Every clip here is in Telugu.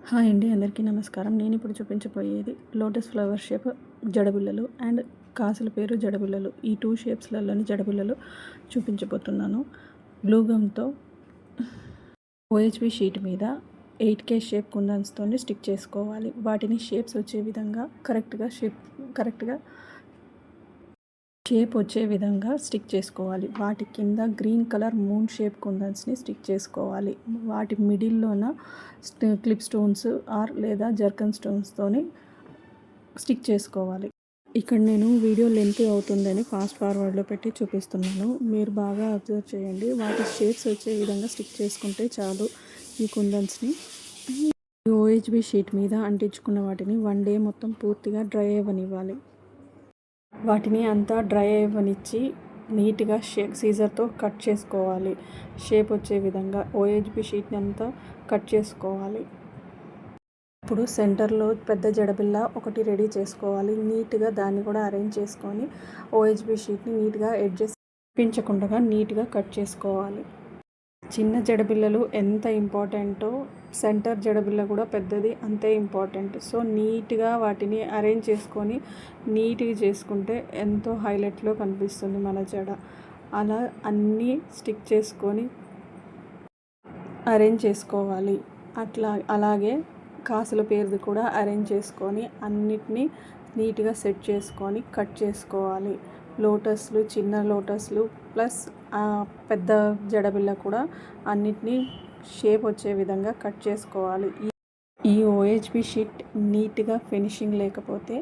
హాయ్ అండి, అందరికీ నమస్కారం. నేను ఇప్పుడు చూపించబోయేది లోటస్ ఫ్లవర్ షేప్ జడబిళ్ళలు అండ్ కాసుల పేరు జడబిళ్ళలు. ఈ 2 షేప్స్లలోని జడబిళ్ళలు చూపించబోతున్నాను. గ్లూ గమ్తో OHB షీట్ మీద 8K షేప్ కుందన్స్తో స్టిక్ చేసుకోవాలి. వాటిని షేప్స్ వచ్చే విధంగా కరెక్ట్గా షేప్ వచ్చే విధంగా స్టిక్ చేసుకోవాలి. వాటి కింద గ్రీన్ కలర్ మూన్ షేప్ కుందన్స్ని స్టిక్ చేసుకోవాలి. వాటి మిడిల్లోన క్లిప్ స్టోన్స్ లేదా జర్కన్ స్టోన్స్తోని స్టిక్ చేసుకోవాలి. ఇక్కడ నేను వీడియో లెంత్ అవుతుందని ఫాస్ట్ ఫార్వర్డ్లో పెట్టి చూపిస్తున్నాను. మీరు బాగా అబ్జర్వ్ చేయండి. వాటి షేప్స్ వచ్చే విధంగా స్టిక్ చేసుకుంటే చాలు. ఈ కుందన్స్ని OHB షీట్ మీద అంటించుకున్న వాటిని 1 డే మొత్తం పూర్తిగా డ్రై అవ్వనివ్వాలి. వాటిని అంతా డ్రై అవ్వనిచ్చి నీట్గా సీజర్తో కట్ చేసుకోవాలి. షేప్ వచ్చే విధంగా OHB షీట్ని అంతా కట్ చేసుకోవాలి. ఇప్పుడు సెంటర్లో పెద్ద జడబిళ్ళ ఒకటి రెడీ చేసుకోవాలి. నీట్గా దాన్ని కూడా అరేంజ్ చేసుకొని OHB షీట్ని నీట్గా ఎడ్జెస్ పించకుండా నీట్గా కట్ చేసుకోవాలి. చిన్న జడబిళ్ళలు ఎంత ఇంపార్టెంటో సెంటర్ జడబిళ్ళ కూడా పెద్దది అంతే ఇంపార్టెంట్. సో నీట్గా వాటిని అరేంజ్ చేసుకొని నీట్గా చేసుకుంటే ఎంతో హైలైట్లో కనిపిస్తుంది మన జడ. అలా అన్నీ స్టిక్ చేసుకొని అరేంజ్ చేసుకోవాలి. అలాగే కాసుల పేరుది కూడా అరేంజ్ చేసుకొని అన్నిటినీ నీట్గా సెట్ చేసుకొని కట్ చేసుకోవాలి. లోటస్లు, చిన్న లోటస్లు ప్లస్ పెద్ద జడబిళ్ళ కూడా అన్నిటినీ షేప్ వచ్చే విధంగా కట్ చేసుకోవాలి. ఈ OHB షీట్ నీట్గా ఫినిషింగ్ లేకపోతే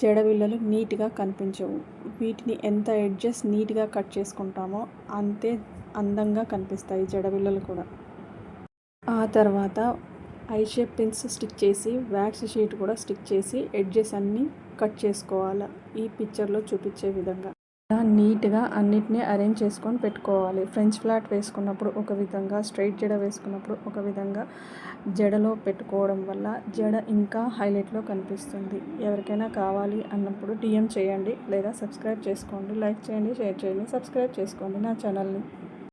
జడబిళ్ళలు నీట్గా కనిపించవు. వీటిని ఎంత ఎడ్జెస్ నీట్గా కట్ చేసుకుంటామో అంతే అందంగా కనిపిస్తాయి జడబిళ్ళలు కూడా. ఆ తర్వాత ఐ షేప్ పిన్స్ స్టిక్ చేసి వ్యాక్స్ షీట్ కూడా స్టిక్ చేసి ఎడ్జెస్ అన్నీ కట్ చేసుకోవాలి. ఈ పిక్చర్లో చూపించే విధంగా నీట్గా అన్నిటినీ అరేంజ్ చేసుకొని పెట్టుకోవాలి. ఫ్రెంచ్ ఫ్లాట్ వేసుకున్నప్పుడు ఒక విధంగా, స్ట్రైట్ జడ వేసుకున్నప్పుడు ఒక విధంగా జడలో పెట్టుకోవడం వల్ల జడ ఇంకా హైలైట్లో కనిపిస్తుంది. ఎవరికైనా కావాలి అన్నప్పుడు DM చేయండి లేదా సబ్స్క్రైబ్ చేసుకోండి. లైక్ చేయండి, షేర్ చేయండి, సబ్స్క్రైబ్ చేసుకోండి నా ఛానల్ని.